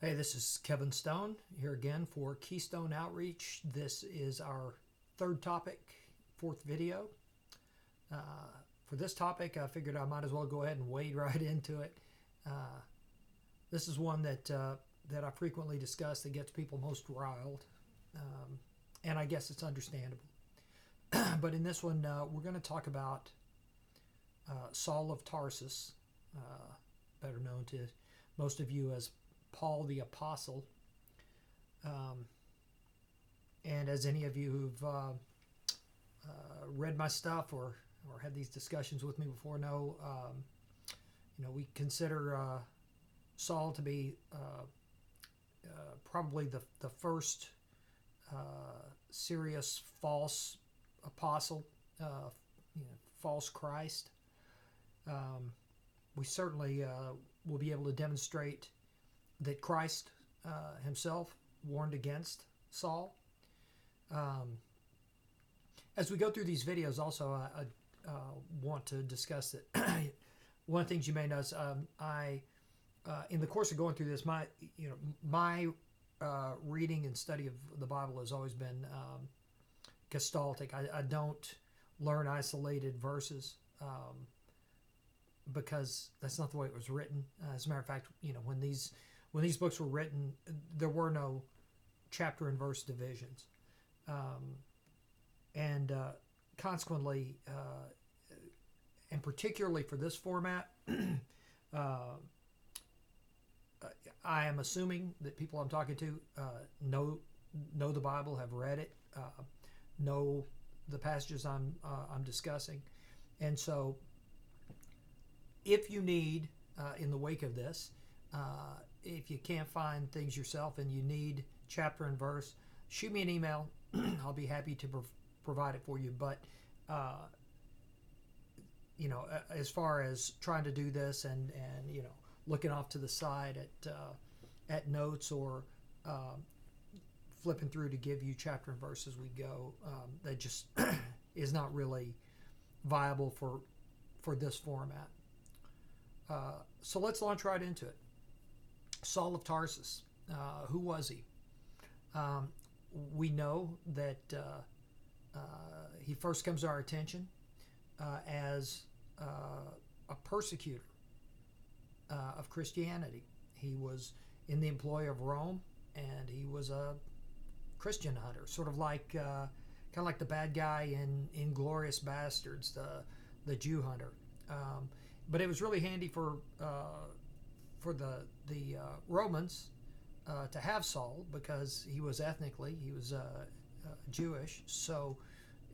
Hey, this is Kevin Stone here again for Keystone Outreach. This is our third topic, fourth video. For this topic, I figured I might as well go ahead and wade right into it. Uh, this is one that I frequently discuss that gets people most riled, um, and I guess it's understandable. But in this one, we're going to talk about Saul of Tarsus, better known to most of you as Paul the Apostle. Um, and as any of you who've read my stuff or had these discussions with me before know, we consider Saul to be probably the first serious false apostle, false Christ. Um, we certainly will be able to demonstrate that Christ himself warned against Saul. Um, as we go through these videos, also, I want to discuss that one of the things you may notice, I in the course of going through this, my reading and study of the Bible has always been gestalt. I don't learn isolated verses because that's not the way it was written. As a matter of fact, when these books were written, there were no chapter and verse divisions, and consequently, and particularly for this format, I am assuming that people I'm talking to know the Bible, have read it, know the passages I'm discussing, and so if you need, in the wake of this, if you can't find things yourself and you need chapter and verse, shoot me an email. I'll be happy to provide it for you. But as far as trying to do this and looking off to the side at notes or flipping through to give you chapter and verse as we go, that just is not really viable for this format. So let's launch right into it. Saul of Tarsus. Who was he? We know that he first comes to our attention as a persecutor of Christianity. He was in the employ of Rome, and he was a Christian hunter, sort of like kind of like the bad guy in Inglorious Bastards, the Jew hunter. But it was really handy for the Romans to have Saul, because he was Jewish, so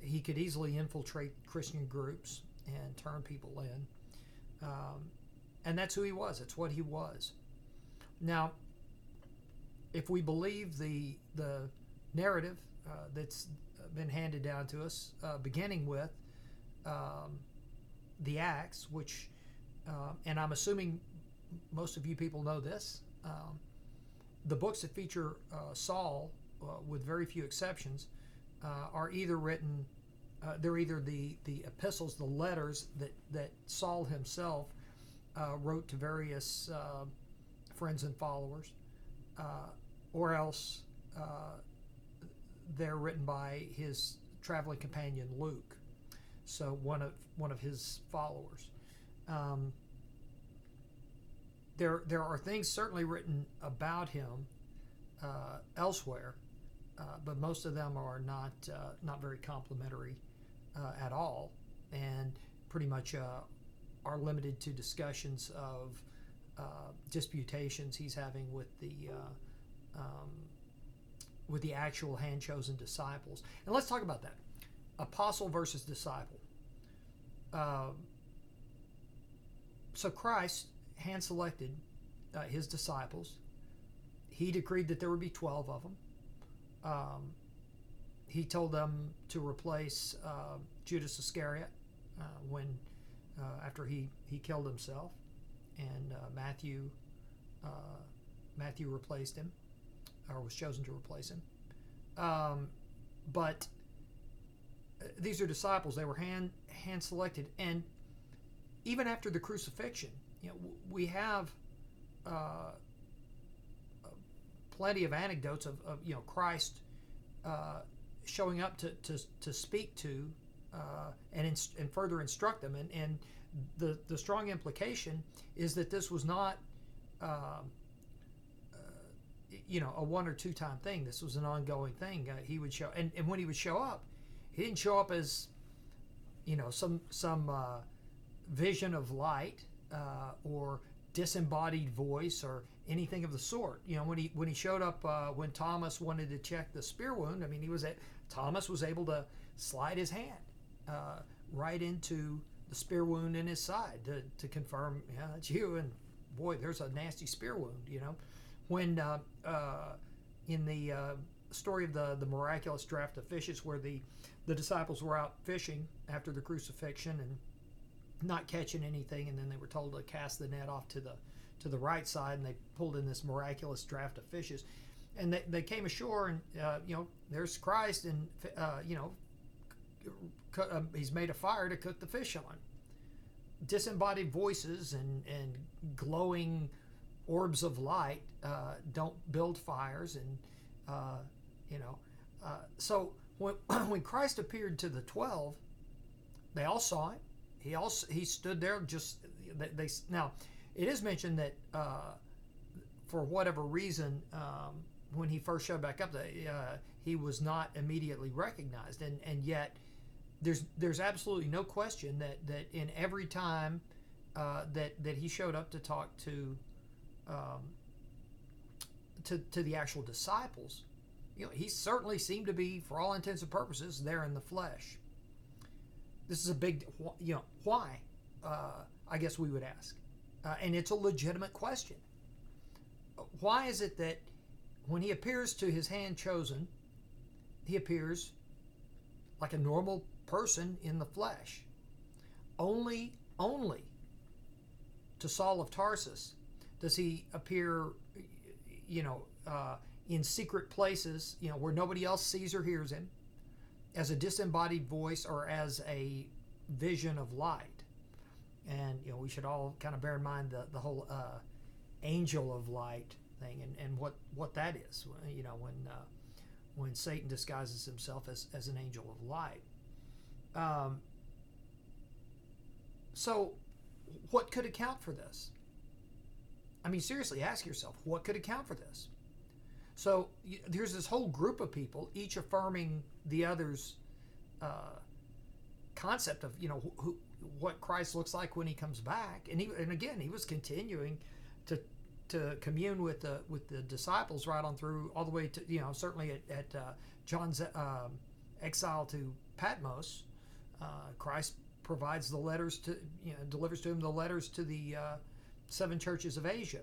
he could easily infiltrate Christian groups and turn people in, and that's who he was. It's what he was. Now, if we believe the narrative that's been handed down to us, beginning with the Acts, which and I'm assuming most of you people know this. The books that feature Saul, with very few exceptions, are either written, they're either the epistles, the letters that Saul himself wrote to various friends and followers, or else they're written by his traveling companion Luke, so one of his followers. There are things certainly written about him elsewhere, but most of them are not very complimentary at all, and pretty much are limited to discussions of disputations he's having with the actual hand-chosen disciples. And let's talk about that: apostle versus disciple. So Christ hand-selected his disciples. He decreed that there would be 12 of them. He told them to replace Judas Iscariot when after he killed himself, and Matthew replaced him, or was chosen to replace him. But these are disciples. They were hand selected, and even after the crucifixion, we have plenty of anecdotes of Christ showing up to speak to and further instruct them. And the strong implication is that this was not a one or two time thing. This was an ongoing thing. He would show, and when he would show up, he didn't show up as some vision of light or disembodied voice or anything of the sort. When he showed up, when Thomas wanted to check the spear wound, I mean, Thomas was able to slide his hand right into the spear wound in his side to confirm, yeah, it's you. And boy, there's a nasty spear wound. When in the story of the miraculous draft of fishes, where the disciples were out fishing after the crucifixion and not catching anything, and then they were told to cast the net off to the right side, and they pulled in this miraculous draft of fishes, and they came ashore, and there's Christ, and he's made a fire to cook the fish on. Disembodied voices and glowing orbs of light don't build fires, and so when Christ appeared to the 12, they all saw him. He stood there. Now, it is mentioned that for whatever reason, when he first showed back up, he was not immediately recognized, and yet there's absolutely no question that in every time that he showed up to talk to the actual disciples, he certainly seemed to be, for all intents and purposes, there in the flesh. This is a big, why? I guess we would ask, and it's a legitimate question. Why is it that when he appears to his hand chosen, he appears like a normal person in the flesh? Only to Saul of Tarsus does he appear, in secret places, where nobody else sees or hears him, as a disembodied voice or as a vision of light. And we should all kind of bear in mind the whole angel of light thing, and what that is. When Satan disguises himself as an angel of light. So what could account for this? I mean, seriously, ask yourself, what could account for this? So there's this whole group of people, each affirming the other's concept of what Christ looks like when he comes back, and again he was continuing to commune with the disciples right on through, all the way to certainly at John's exile to Patmos. Christ provides the letters delivers to him the letters to the 7 churches of Asia.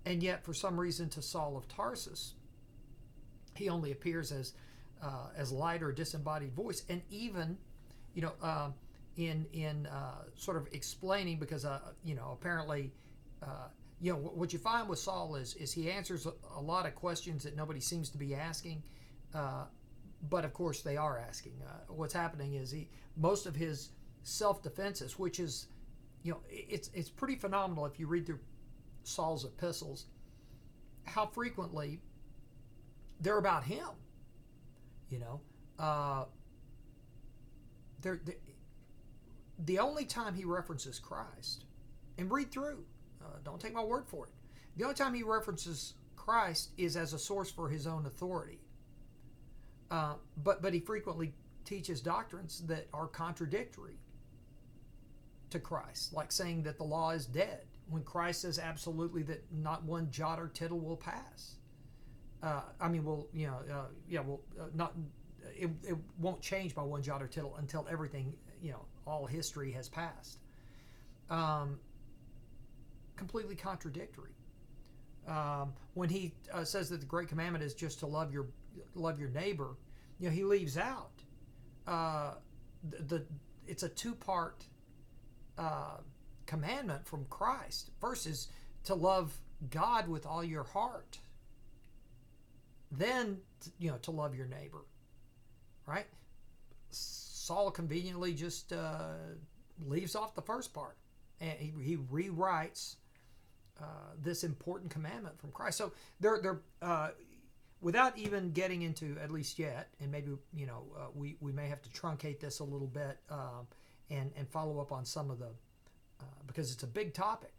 And yet, for some reason, to Saul of Tarsus, he only appears as light or disembodied voice. And even, in sort of explaining, because apparently, what you find with Saul is he answers a lot of questions that nobody seems to be asking, but of course they are asking. What's happening is most of his self-defenses, which is, it's pretty phenomenal if you read through Saul's epistles, how frequently they're about him. The only time he references Christ, and read through, don't take my word for it, the only time he references Christ is as a source for his own authority. But he frequently teaches doctrines that are contradictory to Christ, like saying that the law is dead, when Christ says absolutely that not one jot or tittle will pass. It won't change by one jot or tittle until everything, all history has passed. Completely contradictory. When he says that the great commandment is just to love your neighbor, he leaves out it's a 2-part commandment from Christ. First is to love God with all your heart. Then, to love your neighbor, right? Saul conveniently just leaves off the first part, and he rewrites this important commandment from Christ. So they're without even getting into, at least yet, and maybe we may have to truncate this a little bit and follow up on some of the because it's a big topic.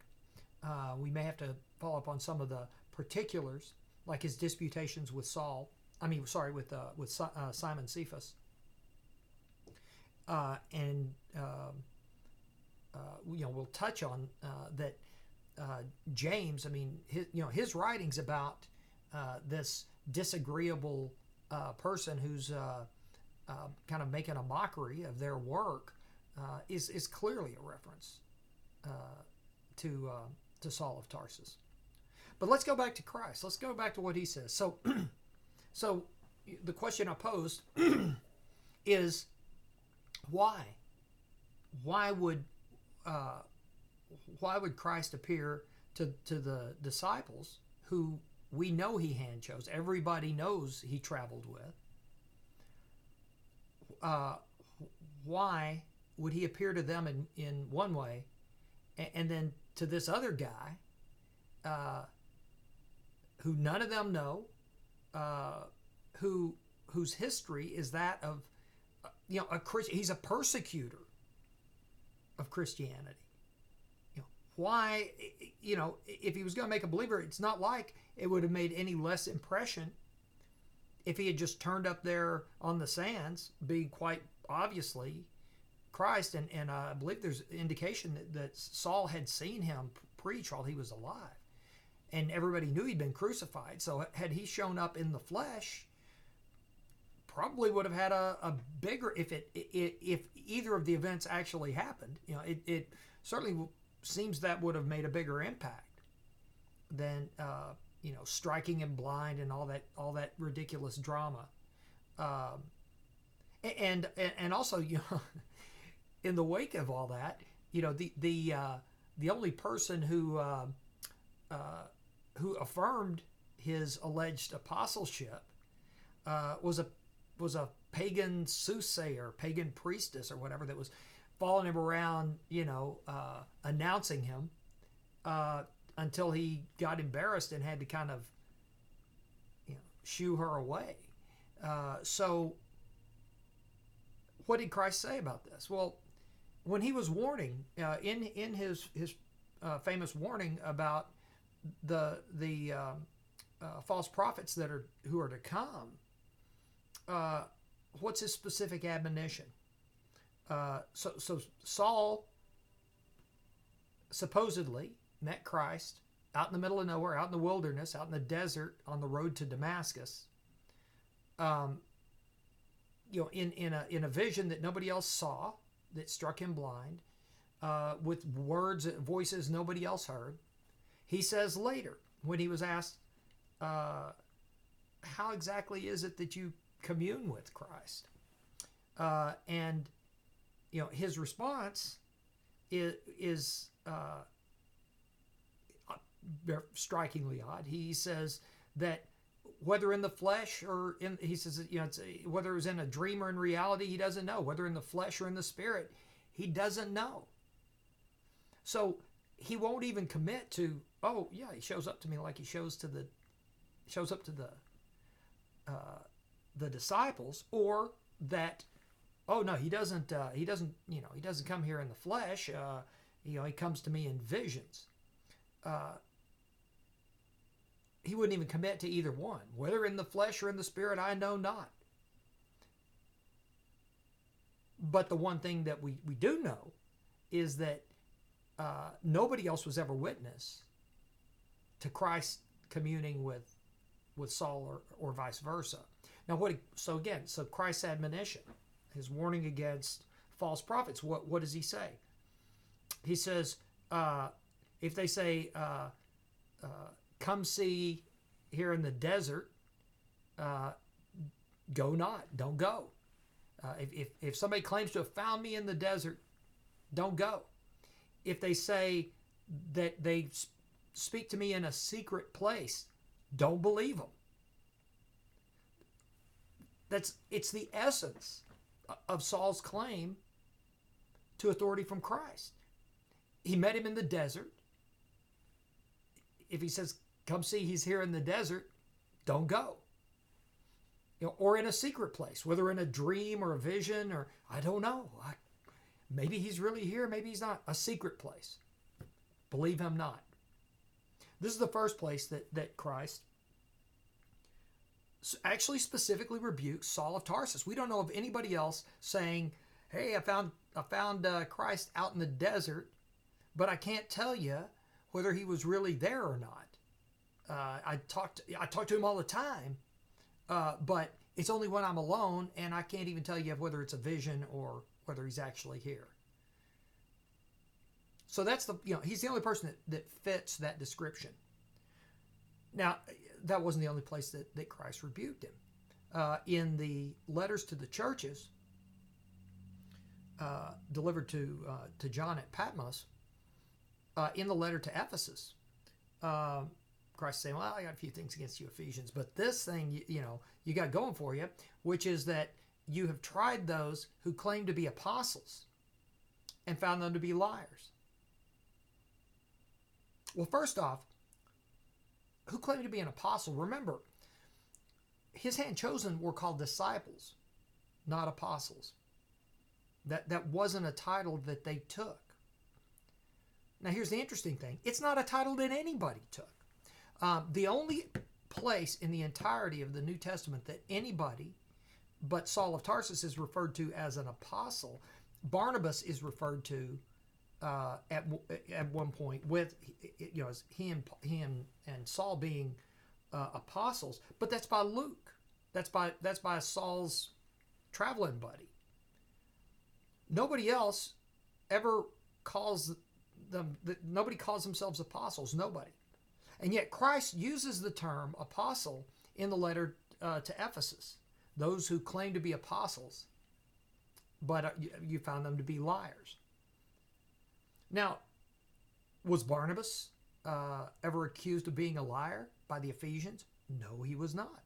We may have to follow up on some of the particulars, like his disputations with Saul. With Simon Cephas, and we'll touch on that. James, his writings about this disagreeable person who's kind of making a mockery of their work is clearly a reference to Saul of Tarsus. But let's go back to Christ. Let's go back to what he says. So the question I posed is why? Why would Christ appear to the disciples who we know he hand chose? Everybody knows he traveled with. Why would he appear to them in one way, and then to this other guy who none of them know, whose history is that of he's a persecutor of Christianity. Why, if he was going to make a believer, it's not like it would have made any less impression if he had just turned up there on the sands, being quite obviously Christ. And I believe there's indication that Saul had seen him preach while he was alive. And everybody knew he'd been crucified. So had he shown up in the flesh, probably would have had a bigger, if either of the events actually happened, it certainly seems that would have made a bigger impact than striking him blind and all that ridiculous drama. And also, in the wake of all that, the only person who affirmed his alleged apostleship was a pagan soothsayer, pagan priestess or whatever, that was following him around, announcing him until he got embarrassed and had to kind of shoo her away. So what did Christ say about this? Well, when he was warning in his famous warning about the false prophets who are to come, what's his specific admonition? So Saul supposedly met Christ out in the middle of nowhere, out in the wilderness, out in the desert, on the road to Damascus. In a vision that nobody else saw, that struck him blind, with voices nobody else heard. He says later, when he was asked, how exactly is it that you commune with Christ? And his response is strikingly odd. He says that whether in the flesh or whether it was in a dream or in reality, he doesn't know. Whether in the flesh or in the spirit, he doesn't know. So he won't even commit to, oh yeah, he shows up to me like he shows up to the disciples, or that, oh no, he doesn't come here in the flesh. He comes to me in visions. He wouldn't even commit to either one. Whether in the flesh or in the spirit, I know not. But the one thing that we do know is that nobody else was ever witness to Christ communing with Saul or vice versa. Now, so Christ's admonition, his warning against false prophets, what does he say? He says, if they say, come see here in the desert, go not, don't go. If somebody claims to have found me in the desert, don't go. If they say that they speak to me in a secret place, don't believe them. It's the essence of Saul's claim to authority from Christ. He met him in the desert. if he says, come see, he's here in the desert, don't go. Or in a secret place, whether in a dream or a vision, or I don't know. Maybe he's really here, maybe he's not. A secret place. Believe him not. This is the first place that Christ actually specifically rebukes Saul of Tarsus. We don't know of anybody else saying, hey, I found Christ out in the desert, but I can't tell you whether he was really there or not. I talk to him all the time, but it's only when I'm alone, and I can't even tell you whether it's a vision or whether he's actually here. So that's he's the only person that fits that description. Now, that wasn't the only place that Christ rebuked him. In the letters to the churches delivered to John at Patmos, in the letter to Ephesus, Christ saying, well, I got a few things against you Ephesians, but this thing, you got going for you, which is that you have tried those who claim to be apostles and found them to be liars. Well, first off, who claimed to be an apostle? Remember, his hand chosen were called disciples, not apostles. That wasn't a title that they took. Now, here's the interesting thing. It's not a title that anybody took. The only place in the entirety of the New Testament that anybody but Saul of Tarsus is referred to as an apostle, Barnabas is referred to at one point with, as he and Saul being apostles, but that's by Luke. That's by Saul's traveling buddy. Nobody else ever calls them. Nobody calls themselves apostles. Nobody. And yet Christ uses the term apostle in the letter to Ephesus. Those who claim to be apostles, but you found them to be liars. Now, was Barnabas ever accused of being a liar by the Ephesians? No, he was not.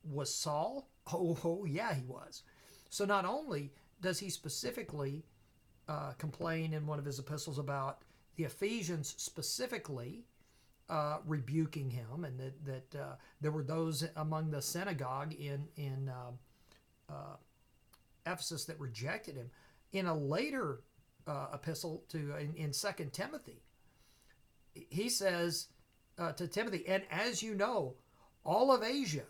Was Saul? Oh yeah, he was. So not only does he specifically complain in one of his epistles about the Ephesians specifically rebuking him, and that there were those among the synagogue in Ephesus that rejected him. In a later epistle in 2 Timothy, he says to Timothy, and as you know, all of Asia,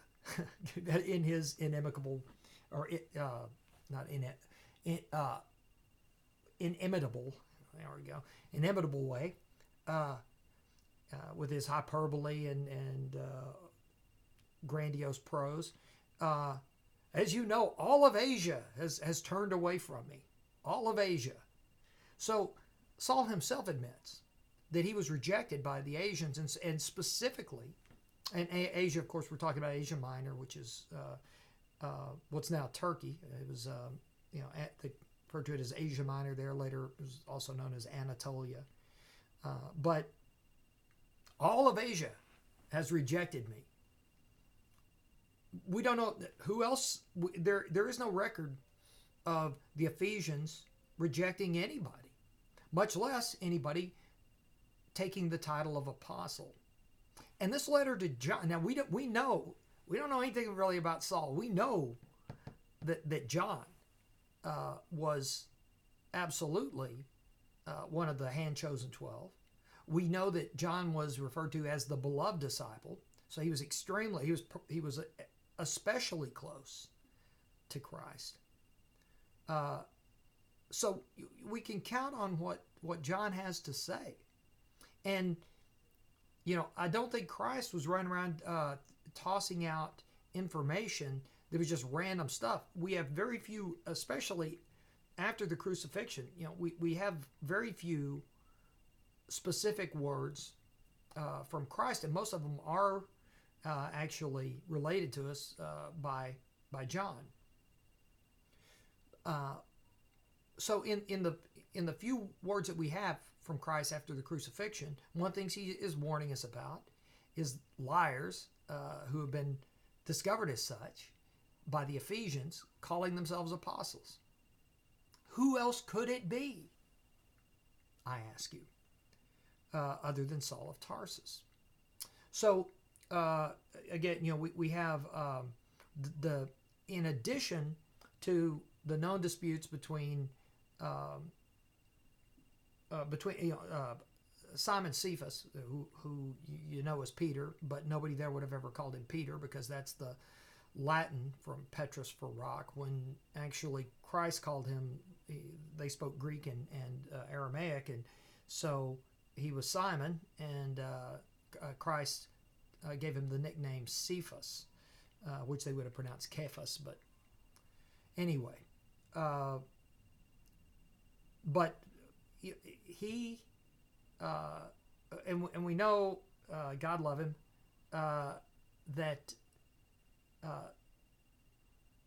in his inimitable, or not inimitable, there we go, inimitable way, with his hyperbole and grandiose prose. As you know, all of Asia has turned away from me. All of Asia. So Saul himself admits that he was rejected by the Asians, and specifically, and Asia, of course, we're talking about Asia Minor, which is what's now Turkey. It was, they referred to it as Asia Minor there. Later, it was also known as Anatolia. But all of Asia has rejected me. We don't know who else. There is no record of the Ephesians rejecting anybody, much less anybody taking the title of apostle. And this letter to John. Now we don't know anything really about Saul. We know that John was absolutely one of the hand-chosen 12. We know that John was referred to as the beloved disciple. So he was especially close to Christ. So we can count on what John has to say. And, I don't think Christ was running around tossing out information that was just random stuff. We have very few, especially after the crucifixion, we have very few specific words from Christ, and most of them are actually related to us by John. So in the few words that we have from Christ after the crucifixion, one thing he is warning us about is liars who have been discovered as such by the Ephesians, calling themselves apostles. Who else could it be? I ask you. other than Saul of Tarsus. So again, we have the in addition to the known disputes between Simon Cephas, who is Peter, but nobody there would have ever called him Peter because that's the Latin from Petrus for rock. When actually Christ called him, they spoke Greek and Aramaic, and so he was Simon, and Christ gave him the nickname Cephas, which they would have pronounced Cephas, but anyway. But he, and we know, God love him, that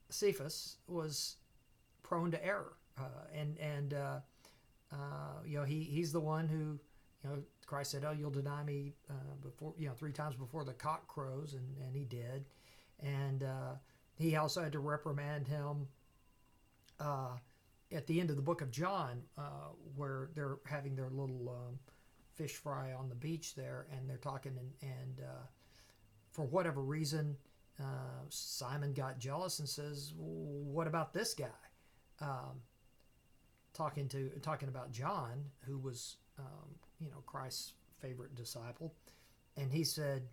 Cephas was prone to error, he's the one who, Christ said, "Oh, you'll deny me before 3 times before the cock crows," and he did, and he also had to reprimand him at the end of the book of John, where they're having their little fish fry on the beach there, and they're talking, and for whatever reason, Simon got jealous and says, "What about this guy?" Talking about John, who was Christ's favorite disciple, and he said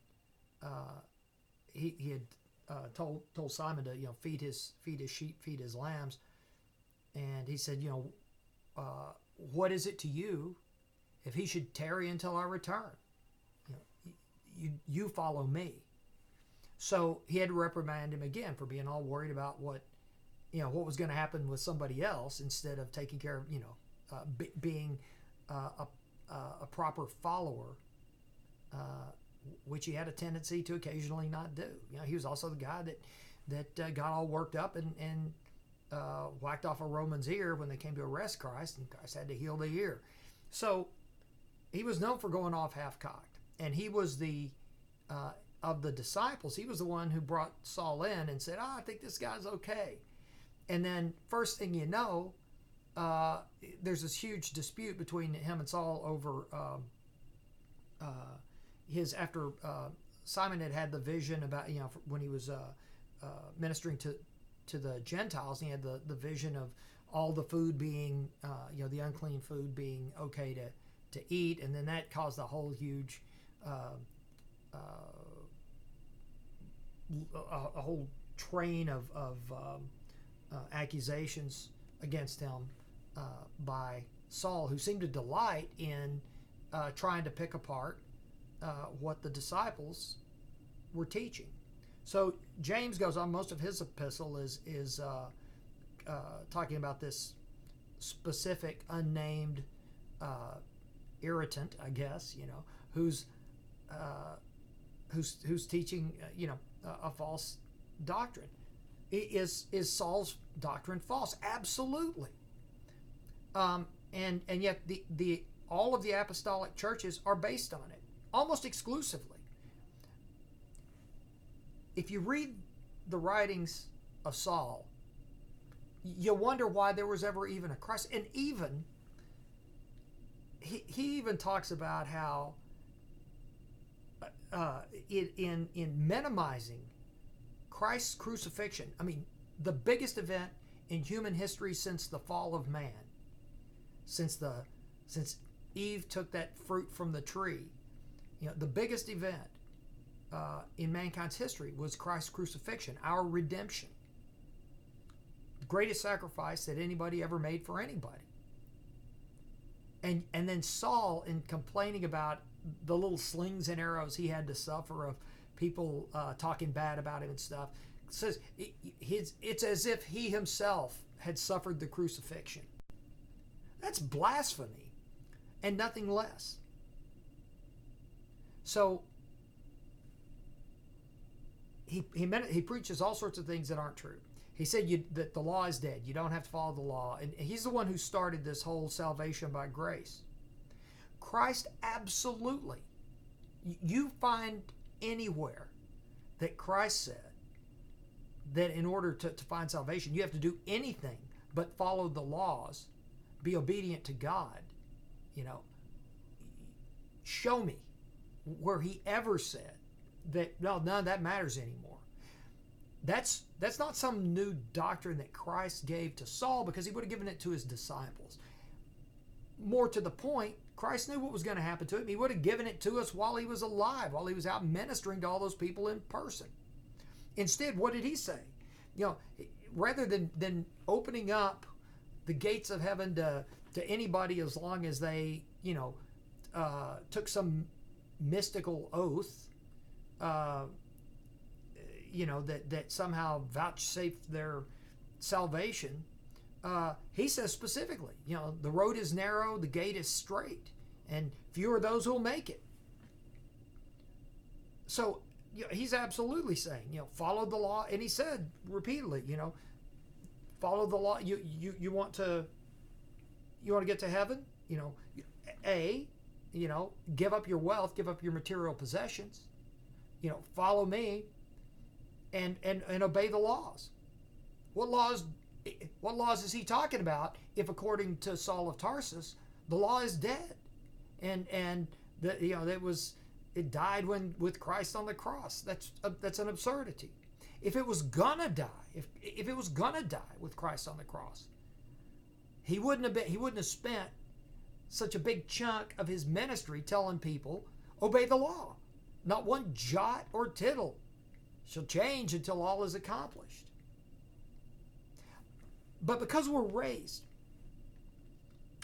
he had told Simon to feed his sheep, feed his lambs, and he said, what is it to you if he should tarry until I return? You follow me. So he had to reprimand him again for being all worried about what was going to happen with somebody else instead of taking care of being a proper follower, which he had a tendency to occasionally not do. He was also the guy that got all worked up and whacked off a Roman's ear when they came to arrest Christ, and Christ had to heal the ear. So he was known for going off half-cocked, and he was of the disciples, he was the one who brought Saul in and said, "I think this guy's okay." And then first thing you know, there's this huge dispute between him and Saul over after Simon had the vision about, when he was ministering to the Gentiles, and he had the vision of all the food being, the unclean food being okay to eat, and then that caused a whole huge a whole train of accusations against him by Saul, who seemed to delight in trying to pick apart what the disciples were teaching. So James goes on. Most of his epistle is talking about this specific unnamed irritant, I guess, who's teaching a false doctrine. Is Saul's doctrine false? Absolutely. And yet the all of the apostolic churches are based on it almost exclusively. If you read the writings of Saul, you wonder why there was ever even a Christ. And even he even talks about how in minimizing Christ's crucifixion, I mean, the biggest event in human history since the fall of man, since Eve took that fruit from the tree, the biggest event in mankind's history was Christ's crucifixion, our redemption, the greatest sacrifice that anybody ever made for anybody. And then Saul, in complaining about the little slings and arrows he had to suffer of people talking bad about him and stuff, says it's as if he himself had suffered the crucifixion. That's blasphemy and nothing less. So he preaches all sorts of things that aren't true. He said that the law is dead. You don't have to follow the law. And he's the one who started this whole salvation by grace. Christ, absolutely. You find anywhere that Christ said that in order to find salvation, you have to do anything but follow the laws, be obedient to God. Show me where he ever said that, no, none of that matters anymore. That's not some new doctrine that Christ gave to Saul, because he would have given it to his disciples. More to the point, Christ knew what was going to happen to him. He would have given it to us while he was alive, while he was out ministering to all those people in person. Instead, what did he say? Rather than opening up the gates of heaven to anybody, as long as they, took some mystical oath, that somehow vouchsafed their salvation, he says specifically, the road is narrow, the gate is straight, and few are those who will make it. So he's absolutely saying, follow the law. And he said repeatedly, follow the law. You want to get to heaven, give up your wealth, give up your material possessions, follow me and obey the laws. What laws is he talking about if, according to Saul of Tarsus, the law is dead, and it died with Christ on the cross? That's an absurdity. If it was gonna die, if it was gonna die with Christ on the cross, he wouldn't have spent such a big chunk of his ministry telling people, obey the law. Not one jot or tittle shall change until all is accomplished. But because we're raised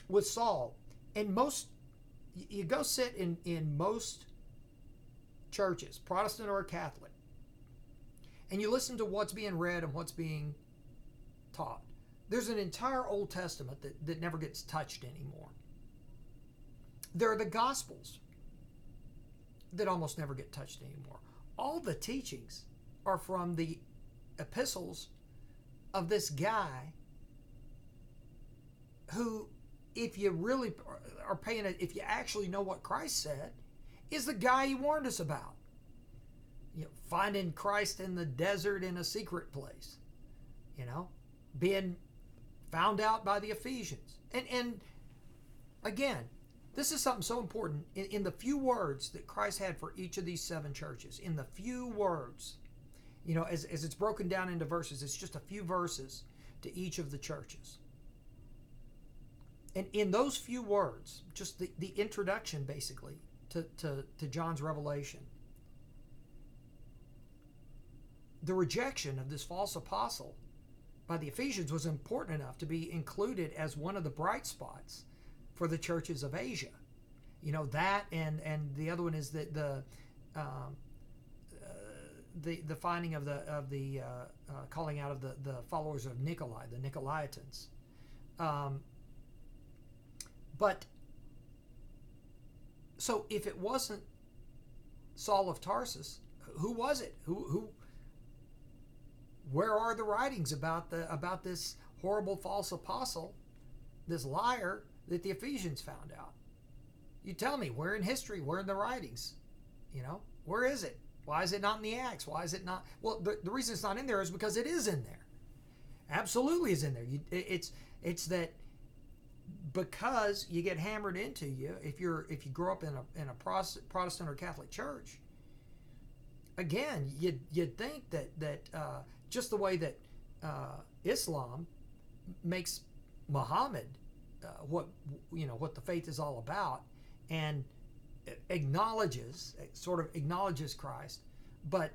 with Saul, and you go sit in most churches, Protestant or Catholic, and you listen to what's being read and what's being taught. There's an entire Old Testament that never gets touched anymore. There are the Gospels that almost never get touched anymore. All the teachings are from the epistles of this guy who, if you really are paying it, if you actually know what Christ said, is the guy he warned us about. Finding Christ in the desert in a secret place. Being found out by the Ephesians. And again, this is something so important. In the few words that Christ had for each of these 7 churches, in the few words, as it's broken down into verses, it's just a few verses to each of the churches. And in those few words, just the introduction, basically, to John's revelation, the rejection of this false apostle by the Ephesians was important enough to be included as one of the bright spots for the churches of Asia. That, and the other one is the finding of the calling out of the followers of Nikolai, the Nicolaitans. But so if it wasn't Saul of Tarsus, who was it? Where are the writings about this horrible false apostle, this liar that the Ephesians found out? You tell me, where in history, where in the writings? Where is it? Why is it not in the Acts? Why is it not? Well, the reason it's not in there is because it is in there. Absolutely is in there. It's that because you get hammered into you if you grow up in a Protestant or Catholic church. Again, you'd think that just the way that Islam makes Muhammad what the faith is all about, and sort of acknowledges Christ, but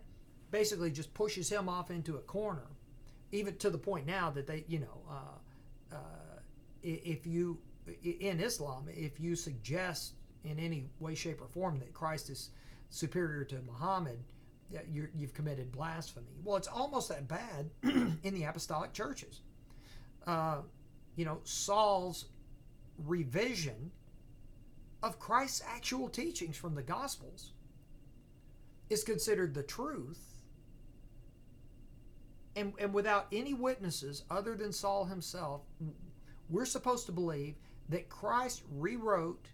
basically just pushes him off into a corner, even to the point now that they, if you, in Islam, if you suggest in any way, shape, or form that Christ is superior to Muhammad, you've committed blasphemy. Well, it's almost that bad in the apostolic churches. Saul's revision of Christ's actual teachings from the Gospels is considered the truth, and without any witnesses other than Saul himself, we're supposed to believe that Christ rewrote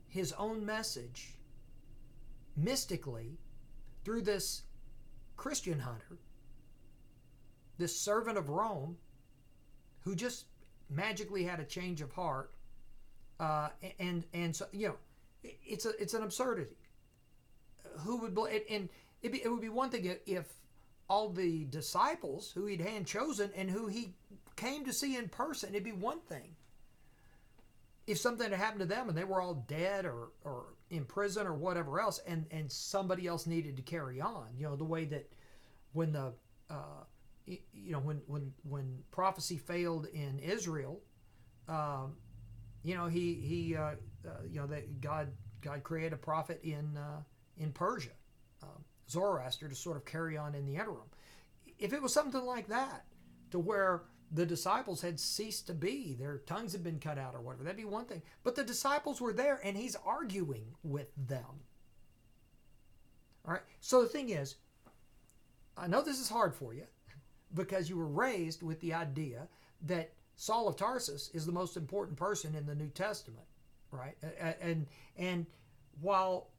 his own message mystically through this Christian hunter, this servant of Rome, who just magically had a change of heart, and so It's an absurdity. Who would and it would be one thing if all the disciples who he'd hand chosen and who he came to see in person, it'd be one thing. If something had happened to them and they were all dead or in prison or whatever else, and somebody else needed to carry on, the way that when the when prophecy failed in Israel, that God created a prophet in Persia, Zoroaster, to sort of carry on in the interim. If it was something like that, to where the disciples had ceased to be, their tongues had been cut out or whatever, that'd be one thing. But the disciples were there and he's arguing with them. All right. So the thing is, I know this is hard for you because you were raised with the idea that Saul of Tarsus is the most important person in the New Testament, right? And while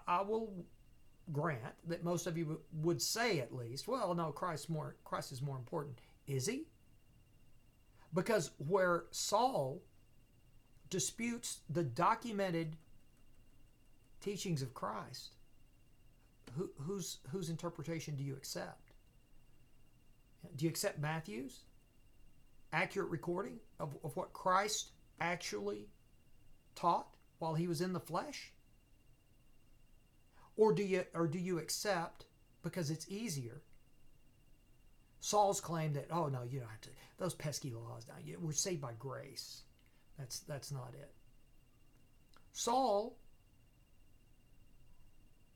I will grant that most of you would say, at least, well, no, Christ is more important. Is he? Because where Saul disputes the documented teachings of Christ, whose interpretation do you accept? Do you accept Matthew's accurate recording of what Christ actually taught while he was in the flesh? Or do you accept, because it's easier, Saul's claim that, oh no, you don't have to, those pesky laws, now we're saved by grace. That's not it. Saul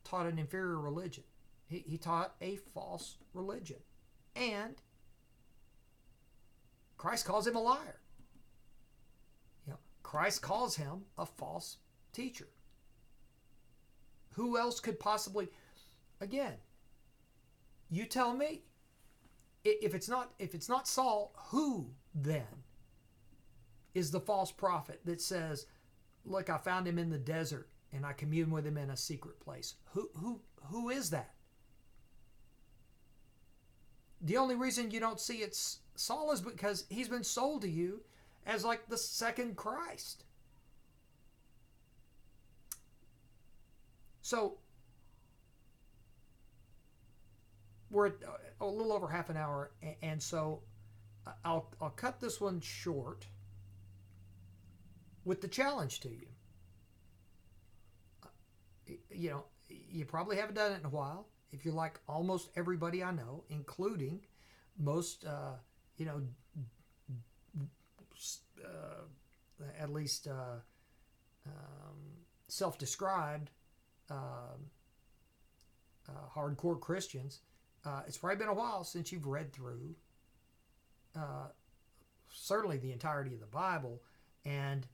taught an inferior religion. He taught a false religion. And Christ calls him a liar. Christ calls him a false teacher. Who else could possibly, again, you tell me, if it's not Saul, who then is the false prophet that says, look, I found him in the desert and I communed with him in a secret place? Who is that? The only reason you don't see it's Saul is because he's been sold to you as like the second Christ. So we're at a little over half an hour, and so I'll cut this one short with the challenge to you. You probably haven't done it in a while. If you're like almost everybody I know, including most, at least self-described hardcore Christians, it's probably been a while since you've read through certainly the entirety of the Bible, and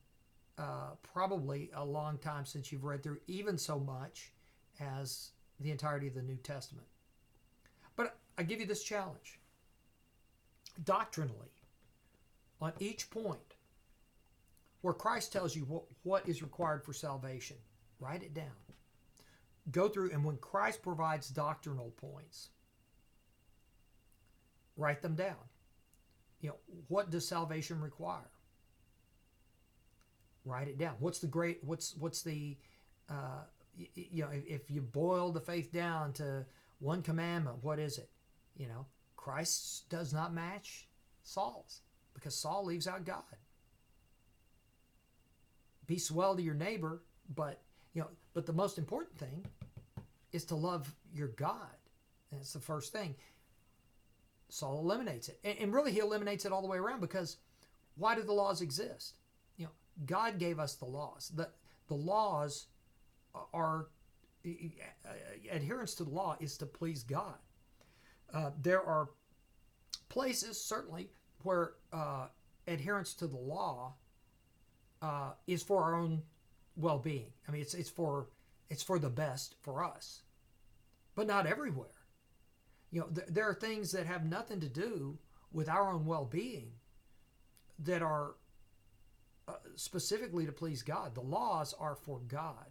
probably a long time since you've read through even so much as the entirety of the New Testament. But I give you this challenge. Doctrinally, on each point where Christ tells you what is required for salvation, write it down. Go through, and when Christ provides doctrinal points, write them down. What does salvation require? Write it down. What's the if you boil the faith down to one commandment, what is it? Christ's does not match Saul's, because Saul leaves out God. Be swell to your neighbor, but the most important thing is to love your God. And it's the first thing. Saul eliminates it. And really he eliminates it all the way around, because why do the laws exist? God gave us the laws. The laws are, adherence to the law is to please God. There are places, certainly, where adherence to the law is for our own well-being. I mean, it's for the best for us, but not everywhere. There are things that have nothing to do with our own well-being that are specifically to please God. The laws are for God.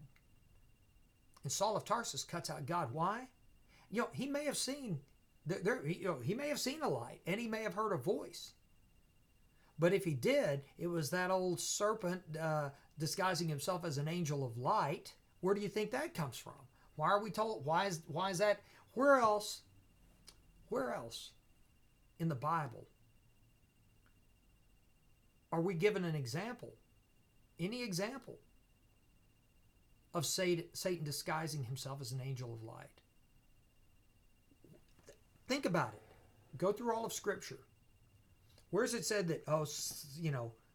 And Saul of Tarsus cuts out God. Why? He may have seen he may have seen a light, and he may have heard a voice. But if he did, it was that old serpent disguising himself as an angel of light. Where do you think that comes from? Why are we told? Why is that? Where else? Where else in the Bible are we given an example? Any example of Satan disguising himself as an angel of light? Think about it. Go through all of Scripture. Where's it said that,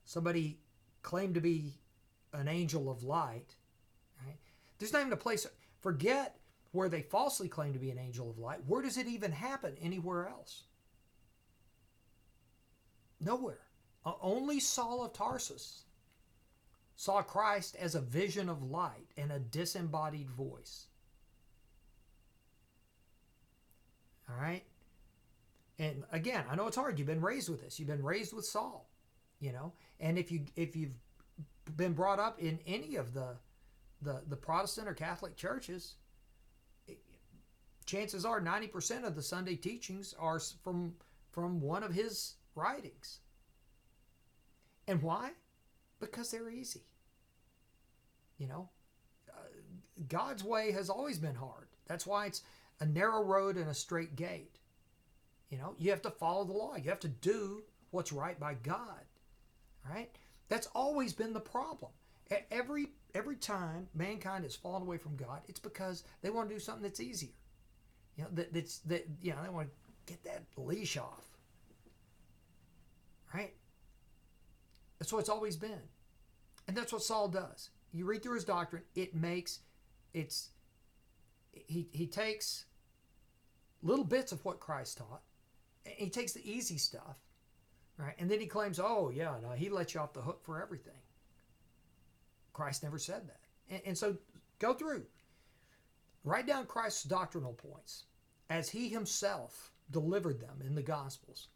somebody claimed to be an angel of light? Right? There's not even a place. Forget where they falsely claim to be an angel of light. Where does it even happen anywhere else? Nowhere. Only Saul of Tarsus saw Christ as a vision of light and a disembodied voice. All right? And again, I know it's hard. You've been raised with this. You've been raised with Saul, And if you've been brought up in any of the Protestant or Catholic churches, chances are 90% of the Sunday teachings are from one of his writings. And why? Because they're easy. God's way has always been hard. That's why it's a narrow road and a straight gate. You have to follow the law. You have to do what's right by God. All right? That's always been the problem. Every time mankind has fallen away from God, it's because they want to do something that's easier. They want to get that leash off. Right? That's what it's always been. And that's what Saul does. You read through his doctrine, he takes little bits of what Christ taught, and he takes the easy stuff, right? And then he claims, he let you off the hook for everything. Christ never said that. And so go through. Write down Christ's doctrinal points as he himself delivered them in the Gospels.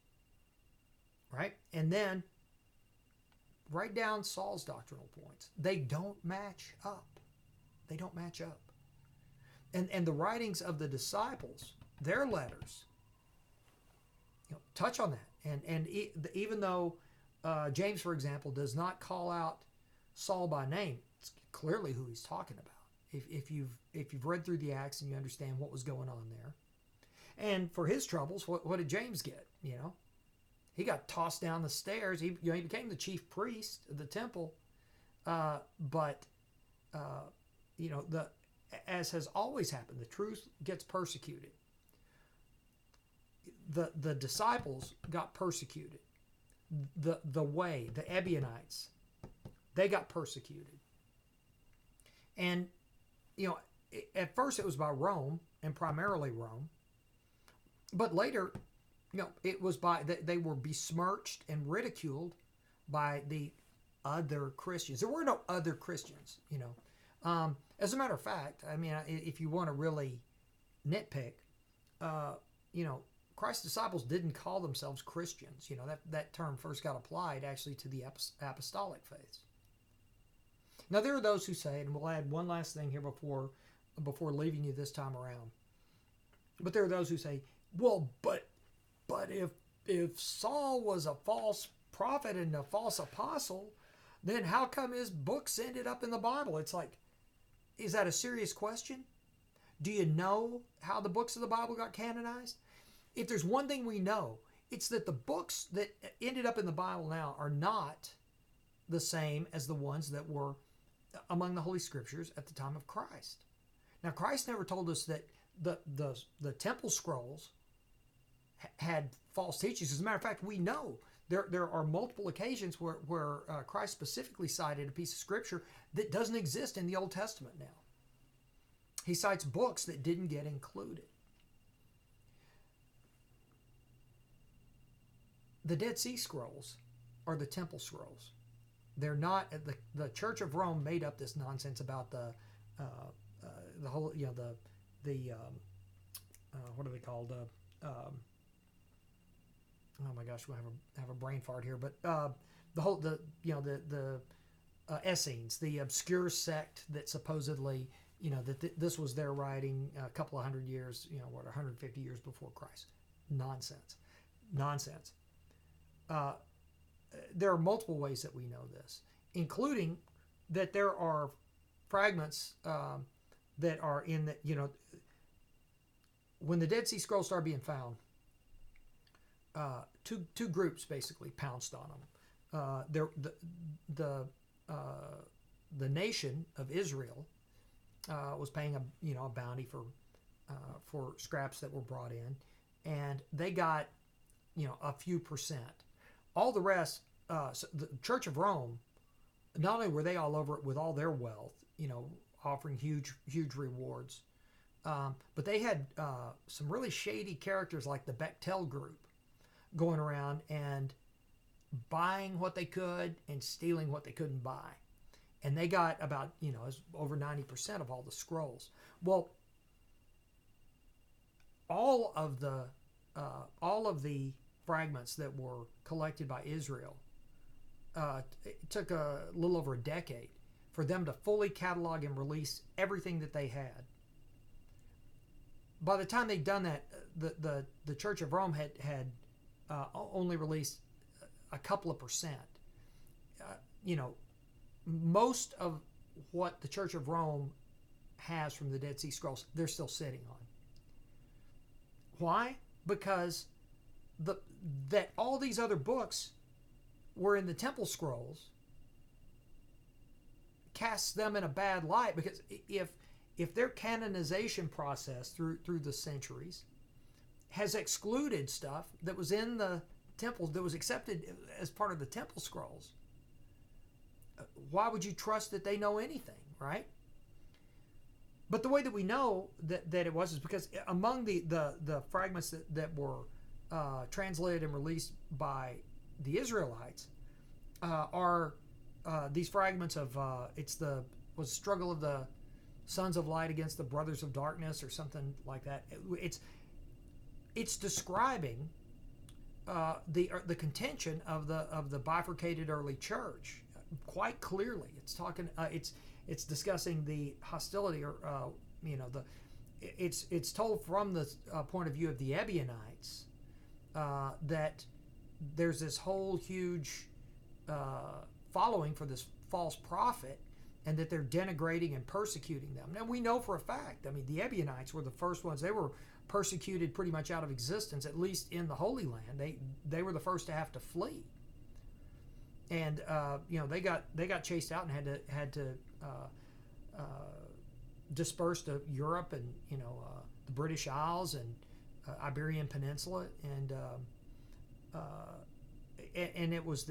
Right? And then write down Saul's doctrinal points. They don't match up. They don't match up. And the writings of the disciples, their letters, touch on that. And even though James, for example, does not call out Saul by name, it's clearly who he's talking about. If you've read through the Acts and you understand what was going on there. And for his troubles, what did James get? He got tossed down the stairs. He became the chief priest of the temple. As has always happened, the truth gets persecuted. The disciples got persecuted. The Ebionites, they got persecuted. And, at first it was by Rome, and primarily Rome. But later, it was they were besmirched and ridiculed by the other Christians. There were no other Christians, As a matter of fact, if you want to really nitpick, Christ's disciples didn't call themselves Christians. That term first got applied actually to the apostolic faiths. Now, there are those who say, and we'll add one last thing here before leaving you this time around. But there are those who say, well, but if Saul was a false prophet and a false apostle, then how come his books ended up in the Bible? It's like, is that a serious question? Do you know how the books of the Bible got canonized? If there's one thing we know, it's that the books that ended up in the Bible now are not the same as the ones that were among the Holy Scriptures at the time of Christ. Now, Christ never told us that the temple scrolls had false teachings. As a matter of fact, we know there are multiple occasions where Christ specifically cited a piece of Scripture that doesn't exist in the Old Testament now. He cites books that didn't get included. The Dead Sea Scrolls are the temple scrolls. They're not. The Church of Rome made up this nonsense about the whole, what are they called? Oh my gosh, we'll have a brain fart here. But the Essenes, the obscure sect that supposedly, this was their writing a couple of hundred years, 150 years before Christ. Nonsense. There are multiple ways that we know this, including that there are fragments that are in the, when the Dead Sea Scrolls started being found, two groups basically pounced on them. The nation of Israel was paying a bounty for scraps that were brought in, and they got a few percent. All the rest, so the Church of Rome, not only were they all over it with all their wealth, offering huge rewards, but they had some really shady characters like the Bechtel group going around and buying what they could and stealing what they couldn't buy. And they got about, over 90% of all the scrolls. Well, all of the fragments that were collected by Israel, it took a little over a decade for them to fully catalog and release everything that they had. By the time they'd done that, the Church of Rome had only released a couple of percent. Most of what the Church of Rome has from the Dead Sea Scrolls, they're still sitting on. Why? Because that all these other books were in the temple scrolls casts them in a bad light, because if their canonization process through the centuries has excluded stuff that was in the temples, that was accepted as part of the temple scrolls, why would you trust that they know anything, right? But the way that we know that it was is because among the fragments that were translated and released by the Israelites are these fragments of was struggle of the sons of light against the brothers of darkness, or something like that. It's describing the contention of the bifurcated early church quite clearly. It's talking. It's discussing the hostility, or it's told from the point of view of the Ebionites that there's this whole huge following for this false prophet, and that they're denigrating and persecuting them. Now we know for a fact, the Ebionites were the first ones. They were persecuted pretty much out of existence, at least in the Holy Land. They were the first to have to flee, and they got chased out and had to disperse to Europe and the British Isles and Iberian Peninsula, and it was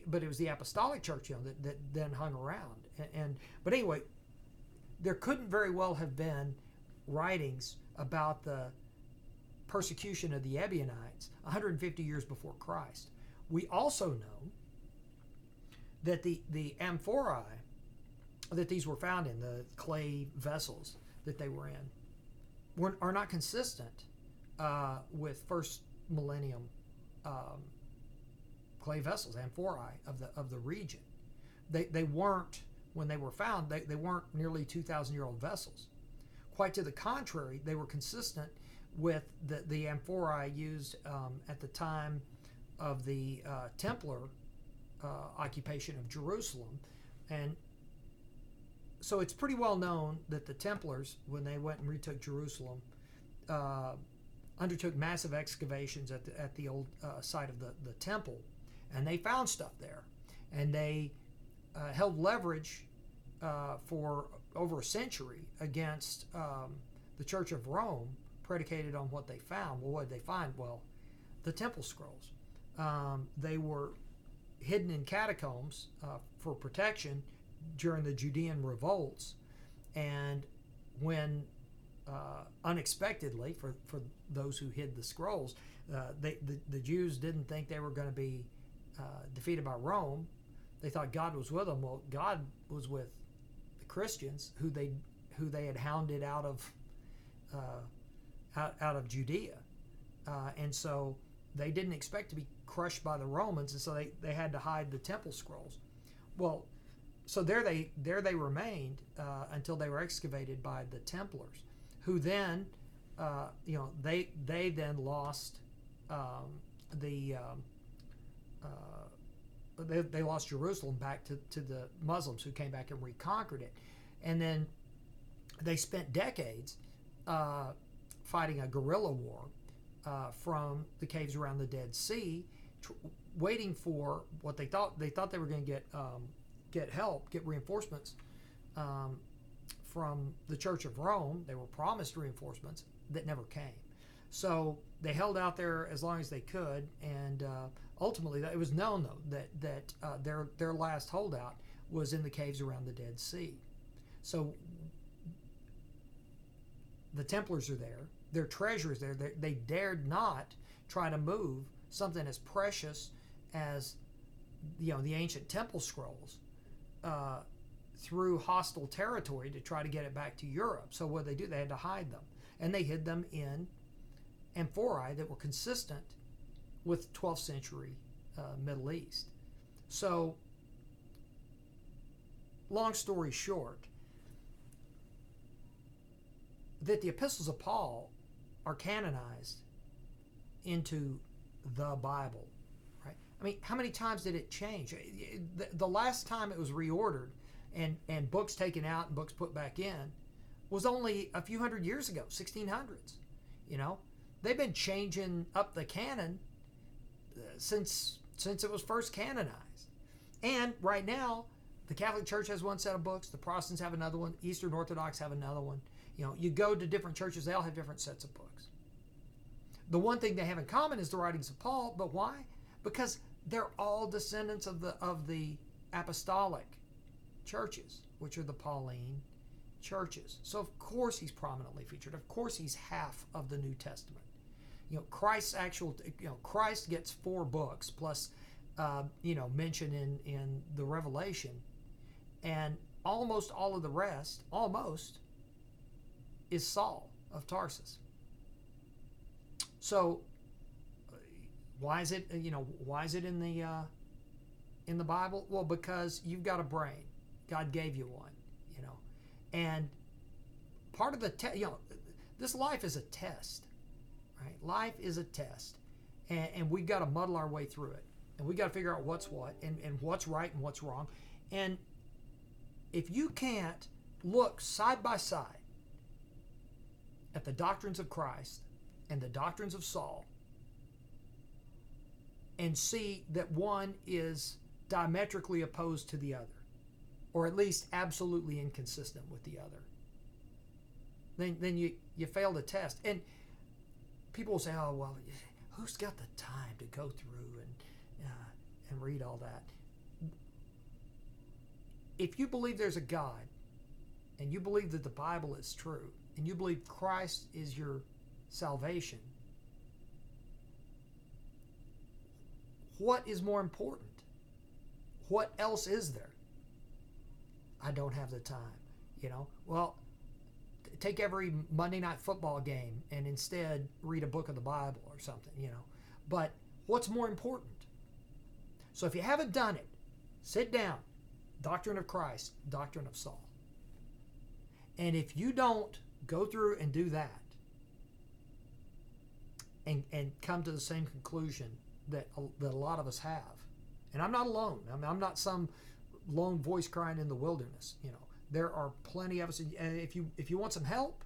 but it was the Apostolic Church that then hung around. But anyway, there couldn't very well have been writings about the persecution of the Ebionites 150 years before Christ. We also know that the amphorae that these were found in, the clay vessels that they were in, are not consistent with first millennium clay vessels, amphorae of the region. They weren't, when they were found, they weren't nearly 2,000-year-old vessels. Quite to the contrary, they were consistent with the amphorae used at the time of the Templar occupation of Jerusalem. And so it's pretty well known that the Templars, when they went and retook Jerusalem, undertook massive excavations at the old site of the temple, and they found stuff there, and they held leverage for over a century against the Church of Rome, predicated on what they found. Well, what did they find? Well, the temple scrolls. They were hidden in catacombs for protection during the Judean revolts, and when unexpectedly, for those who hid the scrolls, the Jews didn't think they were going to be defeated by Rome. They thought God was with them. Well, God was with the Christians, who they had hounded out of Judea, and so they didn't expect to be crushed by the Romans, and so they had to hide the temple scrolls. Well, so there they remained until they were excavated by the Templars, who then they then lost they lost Jerusalem back to the Muslims, who came back and reconquered it. And then they spent decades fighting a guerrilla war from the caves around the Dead Sea, waiting for what they thought they were going to get help, get reinforcements from the Church of Rome. They were promised reinforcements that never came. So they held out there as long as they could, and ultimately it was known, though, that their last holdout was in the caves around the Dead Sea. So the Templars are there. Their treasure is there. They dared not try to move something as precious as the ancient temple scrolls through hostile territory to try to get it back to Europe. So what did they do? They had to hide them, and they hid them in amphorae that were consistent with 12th century Middle East. So, long story short, that the epistles of Paul are canonized into the Bible, right? I mean, how many times did it change? The last time it was reordered and books taken out and books put back in was only a few hundred years ago, 1600s. They've been changing up the canon since it was first canonized. And right now, the Catholic Church has one set of books, the Protestants have another one, Eastern Orthodox have another one. You go to different churches, they all have different sets of books. The one thing they have in common is the writings of Paul, but why? Because they're all descendants of the apostolic churches, which are the Pauline churches. So of course he's prominently featured. Of course he's half of the New Testament. Christ gets 4 books plus mention in the Revelation, and almost all of the rest, is Saul of Tarsus. So why is it in the Bible? Well, because you've got a brain. God gave you one, and part of the this life is a test, right? Life is a test, and we've got to muddle our way through it, and we've got to figure out what's what and what's right and what's wrong. And if you can't look side by side at the doctrines of Christ and the doctrines of Saul and see that one is diametrically opposed to the other, or at least absolutely inconsistent with the other, then you fail the test. And people will say, oh, well, who's got the time to go through and read all that? If you believe there's a God, and you believe that the Bible is true, and you believe Christ is your salvation, what is more important? What else is there? I don't have the time, Well, take every Monday night football game and instead read a book of the Bible or something, But what's more important? So if you haven't done it, sit down. Doctrine of Christ, doctrine of Saul. And if you don't go through and do that and come to the same conclusion that a lot of us have, and I'm not alone. I'm not some lone voice crying in the wilderness. There are plenty of us. And if you want some help,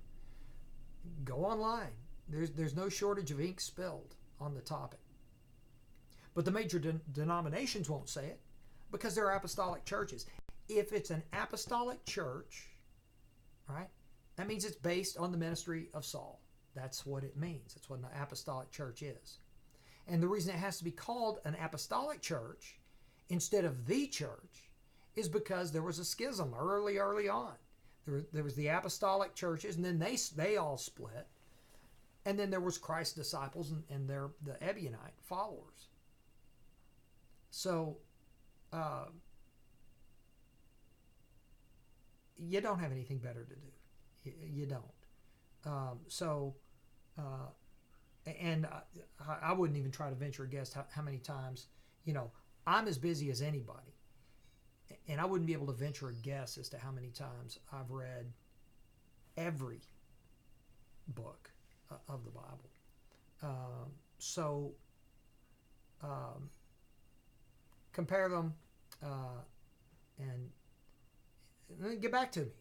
go online. There's no shortage of ink spilled on the topic. But the major denominations won't say it because they're apostolic churches. If it's an apostolic church, right, that means it's based on the ministry of Saul. That's what it means. That's what an apostolic church is. And the reason it has to be called an apostolic church instead of the church is because there was a schism early on. There was the apostolic churches, and then they all split. And then there was Christ's disciples and the Ebionite followers. So you don't have anything better to do. You don't. And I wouldn't even try to venture a guess how many times, I'm as busy as anybody. And I wouldn't be able to venture a guess as to how many times I've read every book of the Bible. compare them, and then get back to me.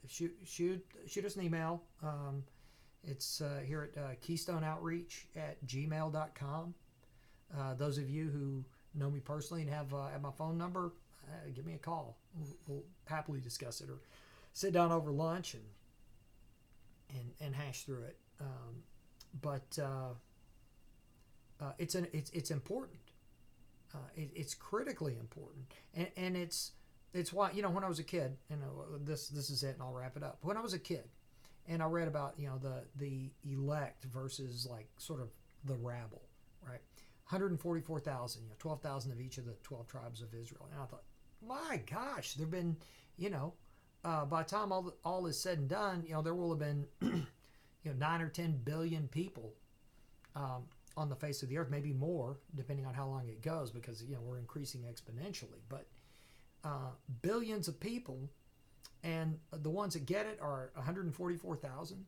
Shoot us an email. It's here at keystoneoutreach@gmail.com. Those of you who know me personally and have my phone number, give me a call. We'll happily discuss it, or sit down over lunch and hash through it. But it's important. It's critically important, and it's why, when I was a kid, this is it, and I'll wrap it up. When I was a kid, and I read about the elect versus like sort of the rabble, right? 144,000, 12,000 of each of the 12 tribes of Israel, and I thought, my gosh, there've been, by the time all is said and done, there will have been 9 or 10 billion people on the face of the earth, maybe more, depending on how long it goes, because we're increasing exponentially. But billions of people, and the ones that get it are 144,000.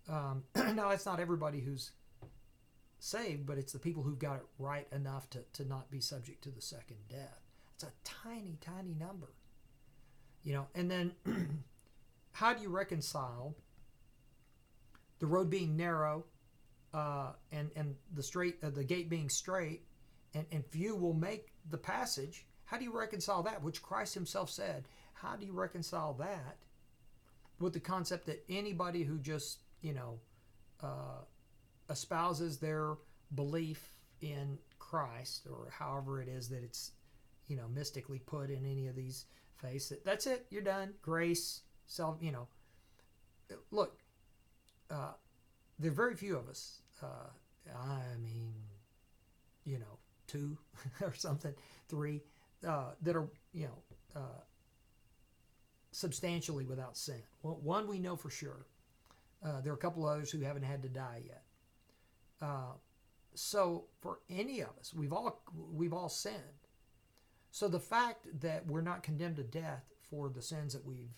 Now, that's not everybody who's saved, but it's the people who've got it right enough to not be subject to the second death. It's a tiny, tiny number. And then how do you reconcile the road being narrow and the gate being straight, and few will make the passage? How do you reconcile that, which Christ himself said? How do you reconcile that with the concept that anybody who just espouses their belief in Christ, or however it is that it's mystically put in any of these faiths, that's it, you're done, grace, self, look, there are very few of us, two or something, three, that are substantially without sin. Well, one we know for sure. There are a couple others who haven't had to die yet. So for any of us, we've all sinned. So the fact that we're not condemned to death for the sins that we've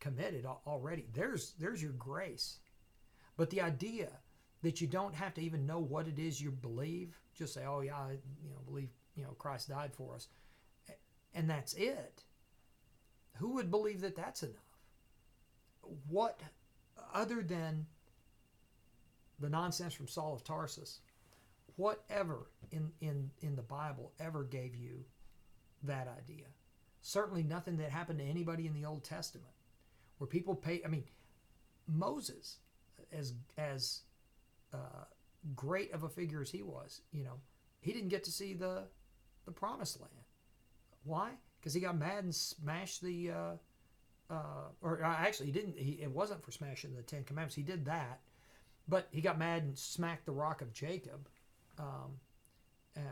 committed already, there's your grace. But the idea that you don't have to even know what it is you believe, just say, oh yeah, I believe Christ died for us, and that's it. Who would believe that that's enough? What, other than the nonsense from Saul of Tarsus, whatever in the Bible ever gave you that idea? Certainly nothing that happened to anybody in the Old Testament, where people Moses, as great of a figure as he was, he didn't get to see the promised land. Why? Because he got mad and smashed the actually he didn't, it wasn't for smashing the Ten Commandments. He did that, but he got mad and smacked the rock of Jacob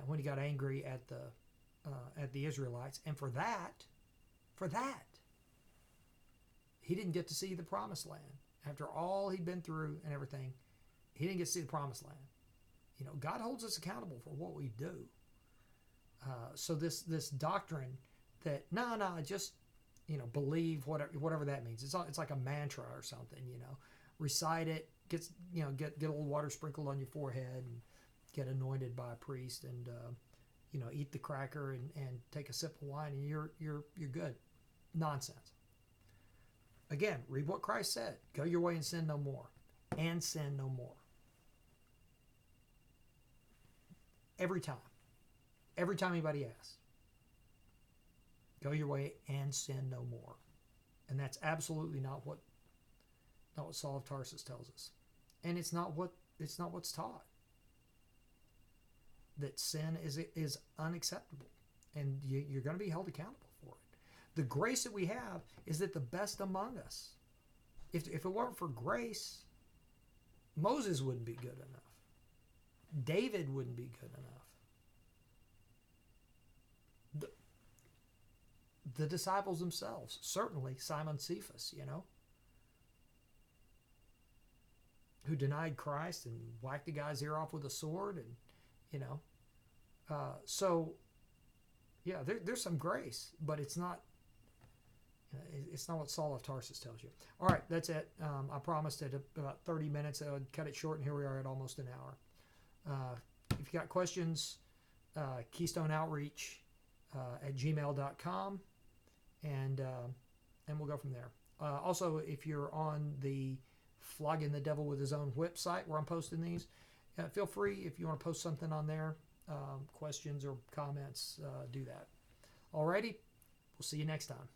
when he got angry at the Israelites, and for that he didn't get to see the promised land. After all he'd been through and everything, he didn't get to see the promised land. God holds us accountable for what we do. So this doctrine that just believe whatever that means. It's like a mantra or something. Recite it. Get a little water sprinkled on your forehead and get anointed by a priest, and eat the cracker and take a sip of wine, and you're good. Nonsense. Again, read what Christ said. Go your way and sin no more. And sin no more. Every time anybody asks, go your way and sin no more. And that's absolutely not what Saul of Tarsus tells us. And it's not what's taught. That sin is unacceptable, and you're going to be held accountable for it. The grace that we have is that the best among us, if it weren't for grace, Moses wouldn't be good enough. David wouldn't be good enough. The disciples themselves, certainly Simon Cephas, who denied Christ and whacked the guy's ear off with a sword, and there's some grace, but it's not what Saul of Tarsus tells you. All right, that's it. I promised at about 30 minutes I would cut it short, and here we are at almost an hour. If you got questions, Keystone Outreach at gmail.com, and we'll go from there. Also, if you're on the Flogging the Devil with His Own Whip site where I'm posting these, feel free, if you want to post something on there, questions or comments, do that. Alrighty, we'll see you next time.